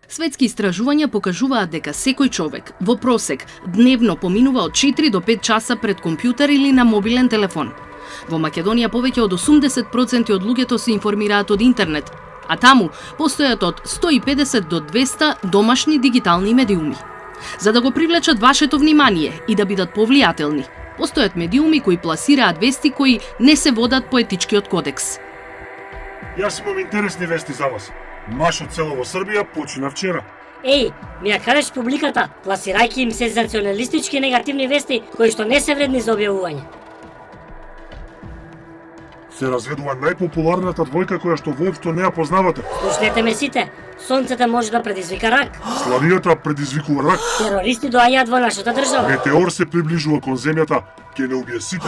Светски истражувања покажуваат дека секој човек во просек дневно поминува од 4 до 5 часа пред компјутер или на мобилен телефон. Во Македонија повеќе од 80% од луѓето се информираат од интернет, а таму постојат од 150 до 200 домашни дигитални медиуми. За да го привлечат вашето внимание и да бидат повлијателни, постојат медиуми кои пласираат вести кои не се водат по етичкиот кодекс. Јас имам интересни вести за вас. Машот село во Србија почина вчера. Еј, ми ја караш публиката, пласирајќи им сензационалистички негативни вести кои што не се вредни за објавување. Се разведува најпопуларната двојка која што воопшто не ја познавате. Слушнете ме сите, сонцето може да предизвика рак. Славијата предизвикува рак. Терористи доаѓаат во нашата држава. Метеор се приближува кон земјата, ќе не убие сите.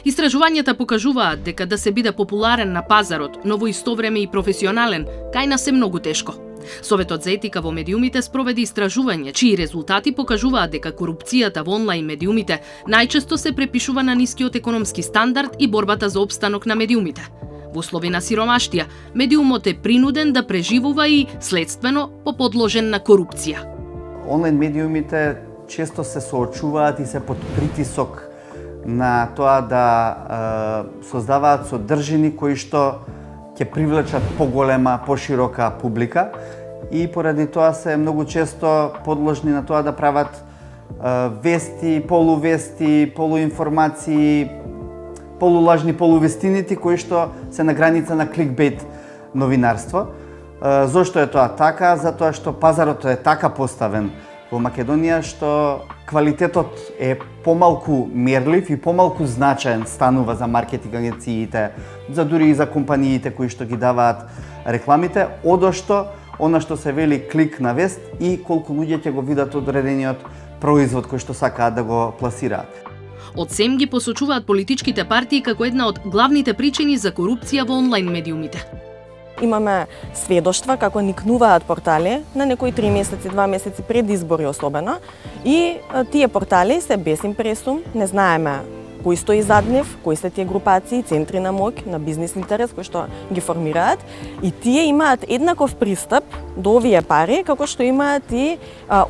Истражувањата покажуваат дека да се биде популарен на пазарот, но во исто време и професионален, кај нас е многу тешко. Советот за етика во медиумите спроведе истражување, чии резултати покажуваат дека корупцијата во онлайн медиумите најчесто се препишува на нискиот економски стандард и борбата за опстанок на медиумите. Во услови на сиромаштија, медиумот е принуден да преживува и, следствено, поподложен на корупција. Онлайн медиумите често се соочуваат и се под притисок на тоа да создаваат содржини кои што ќе привлечат поголема, поширока публика и поради тоа се многу често подложни на тоа да прават вести, полуинформации, полулажни полувестините кои што се на граница на кликбейт новинарство. Зошто е тоа така? Затоа што пазарот е така поставен во Македонија што квалитетот е помалку мерлив и помалку значаен станува за маркетинг агенциите, за дури и за компаниите кои што ги даваат рекламите, одошто она што се вели клик на вест и колку луѓе ќе го видат одредениот производ кој што сакаат да го пласираат. Од СЕМ ги посочуваат политичките партии како една од главните причини за корупција во онлайн медиумите. Имаме сведоштва како никнуваат портали на некои 3 месеци, 2 месеци пред избори особено, и тие портали се без импресум, не знаеме кои стои зад нив, кои се тие групации, центри на моќ, на бизнес интерес кои што ги формираат, и тие имаат еднаков пристап до овие пари како што имаат и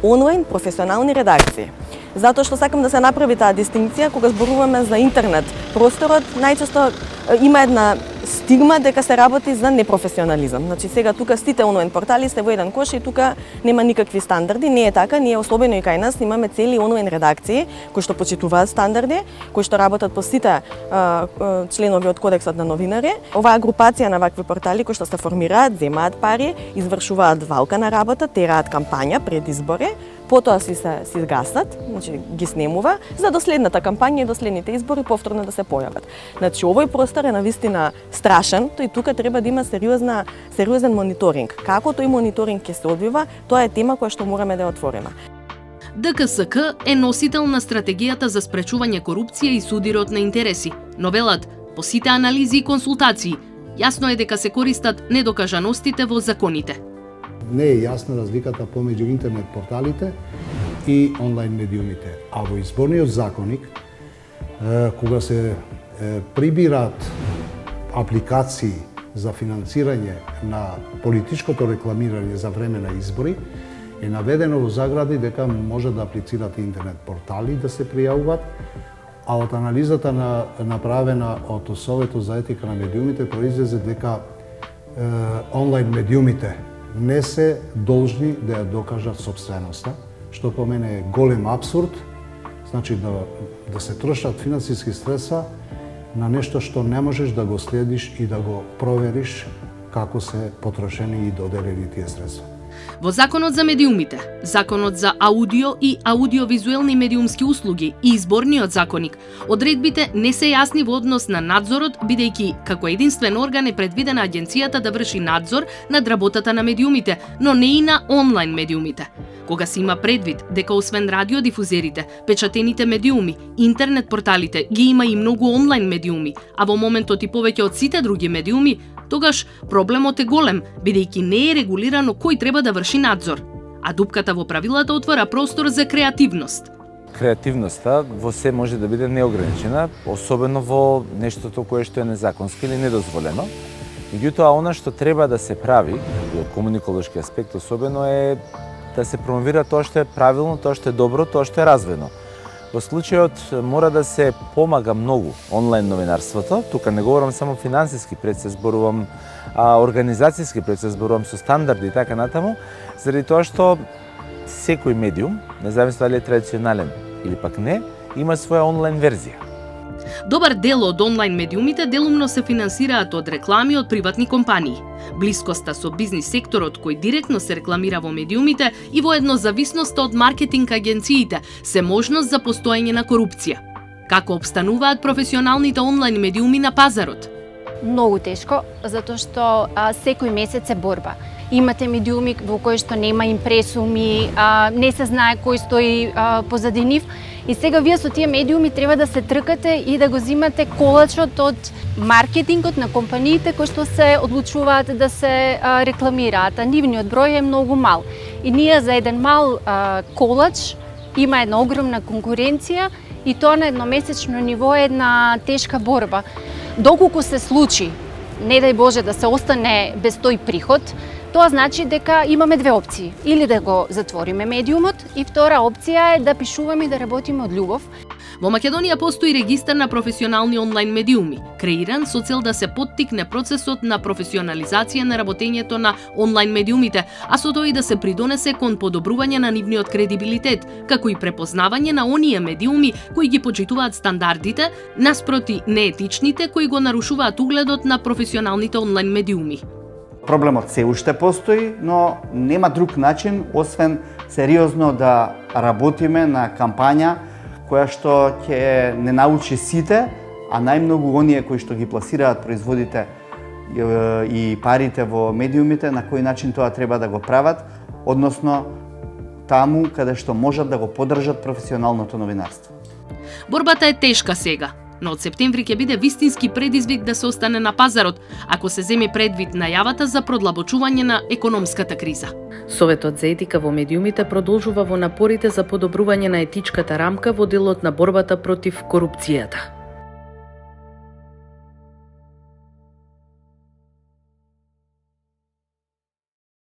онлайн професионални редакции. Затоа што сакам да се направи таа дистинкција кога зборуваме за интернет. Просторот најчесто има една стигма дека се работи за непрофесионализам. Значи сега тука сите онлайн портали се во еден кош и тука нема никакви стандарди. Не е така, ние особено и кај нас имаме цели онлайн редакции кои што почитуваат стандарди, кои што работат по сите членови од кодексот на новинари. Оваа групација на вакви портали кои што се формираат, земаат пари, извршуваат валка на работа, тераат кампања пред избори, потоа си гасат, значи ги снемува, за до следната кампања и до следните избори повторно да се појават. Значи овој простор е навистина страшен, и тука треба да има сериозен мониторинг. Како тој мониторинг ќе се одвива, тоа е тема која што мораме да ја отвориме. ДКСК е носител на стратегијата за спречување корупција и судирот на интереси, но велат по сите анализи и консултации, јасно е дека се користат недокажаностите во законите. Не е јасна разликата помеѓу интернет порталите и онлайн медиумите. А во изборниот законник, кога се прибираат апликации за финансирање на политичкото рекламирање за време на избори, е наведено во загради дека може да аплицират интернет портали да се пријавуваат, а од анализата направена од Советот за етика на медиумите произлезе дека онлайн медиумите не се должни да ја докажат сопственоста, што по мене е голем апсурд, значи да се трошат финансиски средства на нешто што не можеш да го следиш и да го провериш како се потрошени и доделени тие средства. Во Законот за медиумите, Законот за аудио и аудиовизуелни медиумски услуги и Изборниот законник, одредбите не се јасни во однос на надзорот, бидејќи како единствен орган е предвидена агенцијата да врши надзор над работата на медиумите, но не и на онлайн медиумите. Кога се има предвид дека освен радиодифузерите, печатените медиуми, интернет порталите, ги има и многу онлайн медиуми, а во моментот и повеќе од сите други медиуми, тогаш проблемот е голем, бидејќи не е регулирано кој треба да врши надзор. А дупката во правилата отвора простор за креативност. Креативноста во се може да биде неограничена, особено во нештото кое што е незаконски или недозволено. Меѓутоа, она што треба да се прави и од комуниколошки аспект особено е да се промовира тоа што е правилно, тоа што е добро, тоа што е развено. Во случајот мора да се помага многу онлайн новинарството. Тука не говорам само финансиски, пред се зборувам организацијски, пред се зборувам со стандарди и така натаму, заради тоа што секој медиум, независно дали е традиционален или пак не, има своја онлайн верзија. Добар дел од онлайн медиумите делумно се финансираат од реклами од приватни компании. Блискоста со бизнис секторот кој директно се рекламира во медиумите и воедно зависноста од маркетинг агенциите се можност за постоење на корупција. Како обстануваат професионалните онлайн медиуми на пазарот? Многу тешко, затоа што секој месец е борба. Имате медиуми во кои што нема импресуми, не се знае кој стои позади нив. И сега вие со тие медиуми треба да се тркате и да го зимате колачот од маркетингот на компаниите кои што се одлучуваат да се рекламираат, а нивниот број е многу мал. И ние за еден мал колач има една огромна конкуренција и тоа на едномесечно ниво е една тешка борба. Доколку се случи, не дај Боже да се остане без тој приход, тоа значи дека имаме две опции. Или да го затвориме медиумот и втора опција е да пишуваме и да работиме од љубов. Во Македонија постои регистар на професионални онлайн медиуми, креиран со цел да се поттикне процесот на професионализација на работењето на онлайн медиумите, а со тоа и да се придонесе кон подобрување на нивниот кредибилитет, како и препознавање на оние медиуми кои ги почитуваат стандардите, наспроти неетичните кои го нарушуваат угледот на професионалните онлайн медиуми. Проблемот се уште постои, но нема друг начин освен сериозно да работиме на кампања која што ќе не научи сите, а најмногу оние кои што ги пласираат производите и парите во медиумите, на кој начин тоа треба да го прават, односно таму каде што можат да го поддржат професионалното новинарство. Борбата е тешка сега, но од септември ќе биде вистински предизвик да се остане на пазарот, ако се земе предвид најавата за продлабочување на економската криза. Советот за етика во медиумите продолжува во напорите за подобрување на етичката рамка во делот на борбата против корупцијата.